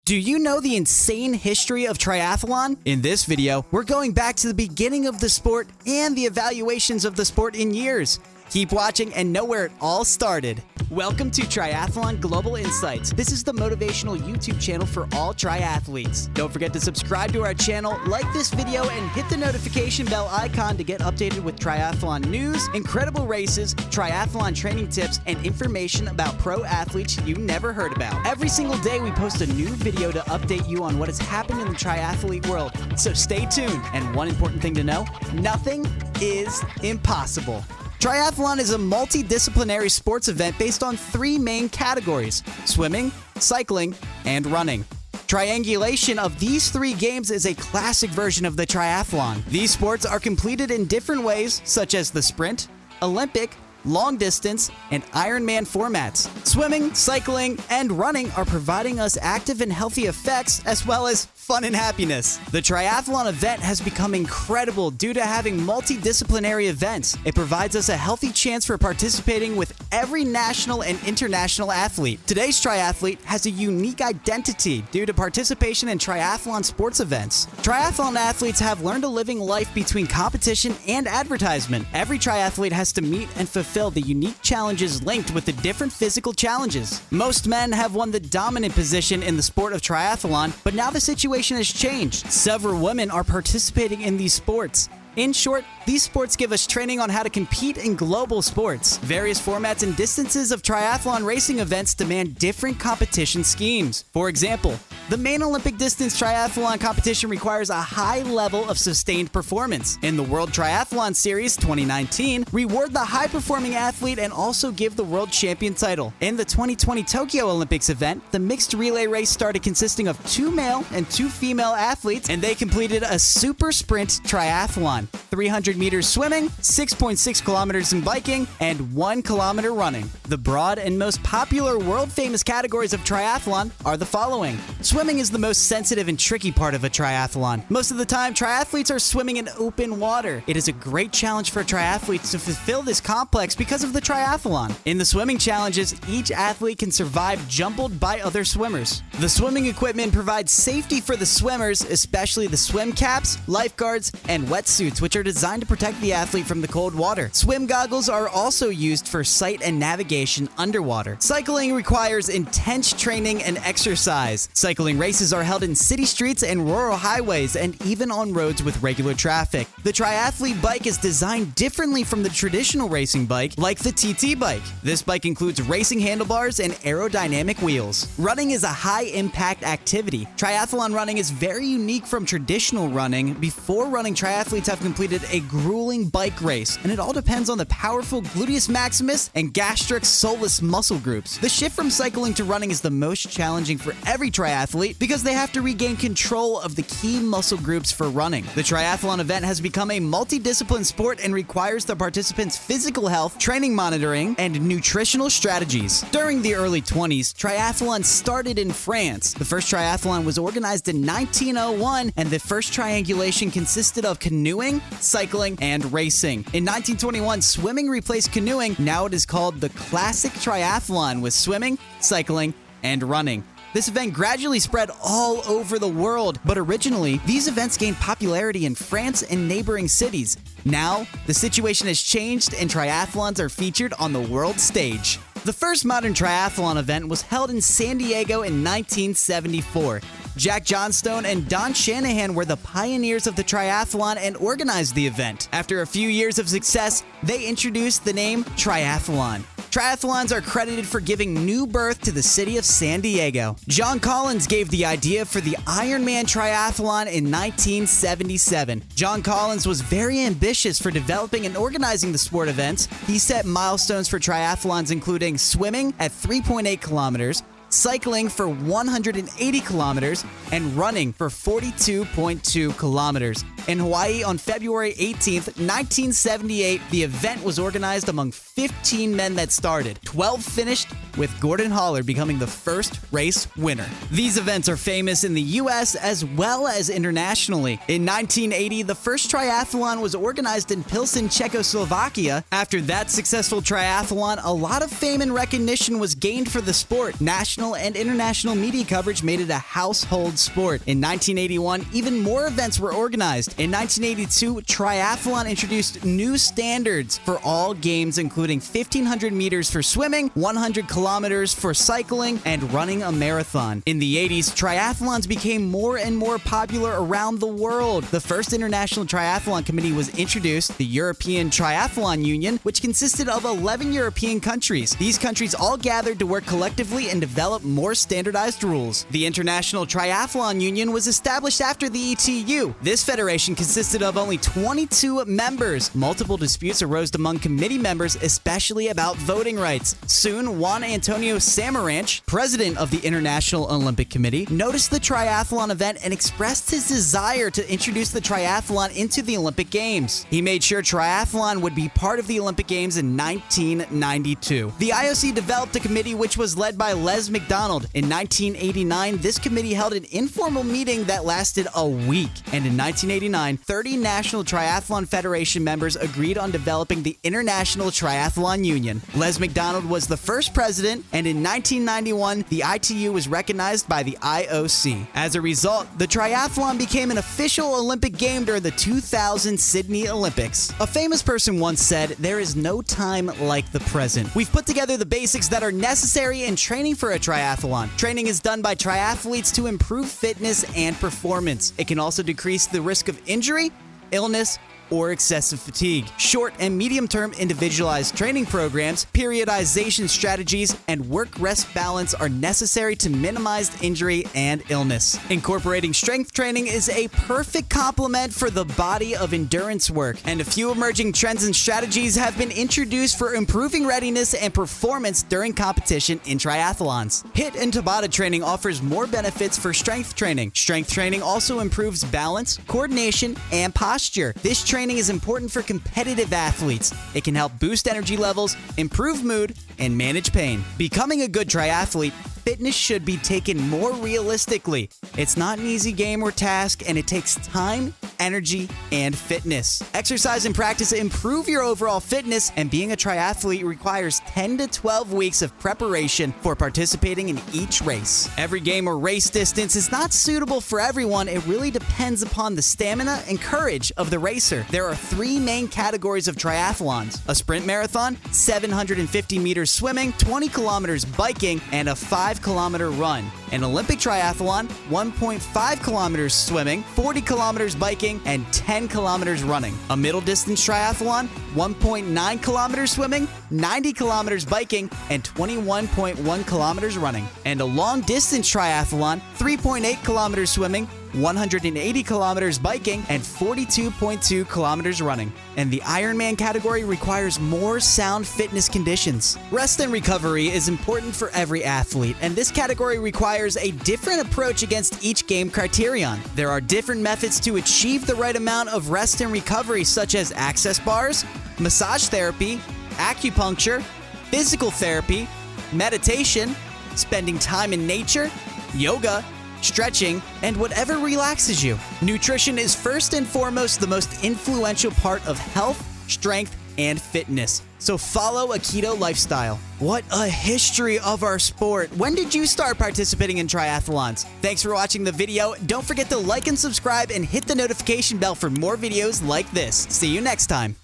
Do you know the insane history of triathlon? In this video, we're going back to the beginning of the sport and the evaluations of the sport in years. Keep watching and know where it all started. Welcome to Triathlon Global Insights. This is the motivational YouTube channel for all triathletes. Don't forget to subscribe to our channel, like this video, and hit the notification bell icon to get updated with triathlon news, incredible races, triathlon training tips, and information about pro athletes you never heard about. Every single day we post a new video to update you on what has happened in the triathlete world, so stay tuned. And one important thing to know, nothing is impossible. Triathlon is a multi-disciplinary sports event based on three main categories: swimming, cycling, and running. Triangulation of these three games is a classic version of the triathlon. These sports are completed in different ways, such as the sprint, Olympic, long distance, and Ironman formats. Swimming, cycling, and running are providing us active and healthy effects as well as fun and happiness. The triathlon event has become incredible due to having multidisciplinary events. It provides us a healthy chance for participating with every national and international athlete. Today's triathlete has a unique identity due to participation in triathlon sports events. Triathlon athletes have learned a living life between competition and advertisement. Every triathlete has to meet and fulfill the unique challenges linked with the different physical challenges. Most men have won the dominant position in the sport of triathlon, but now the situation has changed. Several women are participating in these sports. In short, these sports give us training on how to compete in global sports. Various formats and distances of triathlon racing events demand different competition schemes. For example, the main Olympic distance triathlon competition requires a high level of sustained performance. In the World Triathlon Series 2019, reward the high-performing athlete and also give the world champion title. In the 2020 Tokyo Olympics event, the mixed relay race started consisting of 2 male and 2 female athletes, and they completed a super sprint triathlon: 300 meters swimming, 6.6 kilometers in biking, and 1 kilometer running. The broad and most popular world-famous categories of triathlon are the following. Swimming is the most sensitive and tricky part of a triathlon. Most of the time, triathletes are swimming in open water. It is a great challenge for triathletes to fulfill this complex because of the triathlon. In the swimming challenges, each athlete can survive jumbled by other swimmers. The swimming equipment provides safety for the swimmers, especially the swim caps, lifeguards, and wetsuits, which are designed to protect the athlete from the cold water. Swim goggles are also used for sight and navigation underwater. Cycling requires intense training and exercise. Cycling races are held in city streets and rural highways and even on roads with regular traffic. The triathlete bike is designed differently from the traditional racing bike, like the TT bike. This bike includes racing handlebars and aerodynamic wheels. Running is a high-impact activity. Triathlon running is very unique from traditional running. Before running, triathletes have completed a grueling bike race, and it all depends on the powerful gluteus maximus and gastrix soleus muscle groups. The shift from cycling to running is the most challenging for every triathlete because they have to regain control of the key muscle groups for running. The triathlon event has become a multi-discipline sport and requires the participants' physical health, training monitoring, and nutritional strategies. During the early 20s, triathlon started in France. The first triathlon was organized in 1901, and the first triangulation consisted of canoeing, cycling, and racing. In 1921, swimming replaced canoeing. Now it is called the Classic Triathlon, with swimming, cycling, and running. This event gradually spread all over the world, but originally, these events gained popularity in France and neighboring cities. Now, the situation has changed and triathlons are featured on the world stage. The first modern triathlon event was held in San Diego in 1974. Jack Johnstone and Don Shanahan were the pioneers of the triathlon and organized the event. After a few years of success, they introduced the name triathlon. Triathlons are credited for giving new birth to the city of San Diego. John Collins gave the idea for the Ironman triathlon in 1977. John Collins was very ambitious for developing and organizing the sport events. He set milestones for triathlons including swimming at 3.8 kilometers, cycling for 180 kilometers, and running for 42.2 kilometers. In Hawaii on February 18th, 1978, the event was organized among 15 men that started. 12 finished, with Gordon Haller becoming the first race winner. These events are famous in the US as well as internationally. In 1980, the first triathlon was organized in Pilsen, Czechoslovakia. After that successful triathlon, a lot of fame and recognition was gained for the sport. National national and international media coverage made it a household sport. In 1981, even more events were organized. In 1982, triathlon introduced new standards for all games, including 1,500 meters for swimming, 100 kilometers for cycling, and running a marathon. In the 80s, triathlons became more and more popular around the world. The first International Triathlon Committee was introduced, the European Triathlon Union, which consisted of 11 European countries. These countries all gathered to work collectively and develop more standardized rules. The International Triathlon Union was established after the ETU. This federation consisted of only 22 members. Multiple disputes arose among committee members, especially about voting rights. Soon, Juan Antonio Samaranch, president of the International Olympic Committee, noticed the triathlon event and expressed his desire to introduce the triathlon into the Olympic Games. He made sure triathlon would be part of the Olympic Games in 1992. The IOC developed a committee which was led by Les McDonald. In 1989, this committee held an informal meeting that lasted a week. And in 1989, 30 National Triathlon Federation members agreed on developing the International Triathlon Union. Les McDonald was the first president, and in 1991, the ITU was recognized by the IOC. As a result, the triathlon became an official Olympic game during the 2000 Sydney Olympics. A famous person once said, "There is no time like the present." We've put together the basics that are necessary in training for a triathlon. Training is done by triathletes to improve fitness and performance. It can also decrease the risk of injury, illness, or excessive fatigue. Short and medium-term individualized training programs, periodization strategies, and work-rest balance are necessary to minimize injury and illness. Incorporating strength training is a perfect complement for the body of endurance work, and a few emerging trends and strategies have been introduced for improving readiness and performance during competition in triathlons. HIIT and Tabata training offers more benefits for strength training. Strength training also improves balance, coordination, and posture. This training is important for competitive athletes. It can help boost energy levels, improve mood, and manage pain. Becoming a good triathlete, fitness should be taken more realistically. It's not an easy game or task, and it takes time, energy, and fitness. Exercise and practice improve your overall fitness, and being a triathlete requires 10 to 12 weeks of preparation for participating in each race. Every game or race distance is not suitable for everyone. It really depends upon the stamina and courage of the racer. There are three main categories of triathlons: a sprint marathon, 750 meters swimming, 20 kilometers biking, and a 5-kilometer run. An Olympic triathlon, 1.5 kilometers swimming, 40 kilometers biking, and 10 kilometers running. A middle distance triathlon, 1.9 kilometers swimming, 90 kilometers biking, and 21.1 kilometers running. And a long distance triathlon, 3.8 kilometers swimming, 180 kilometers biking, and 42.2 kilometers running. And the Ironman category requires more sound fitness conditions. Rest and recovery is important for every athlete, and this category requires a different approach against each game criterion. There are different methods to achieve the right amount of rest and recovery, such as access bars, massage therapy, acupuncture, physical therapy, meditation, spending time in nature, yoga, stretching, and whatever relaxes you. Nutrition is first and foremost the most influential part of health, strength, and fitness. So follow a keto lifestyle. What a history of our sport. When did you start participating in triathlons? Thanks for watching the video. Don't forget to like and subscribe and hit the notification bell for more videos like this. See you next time.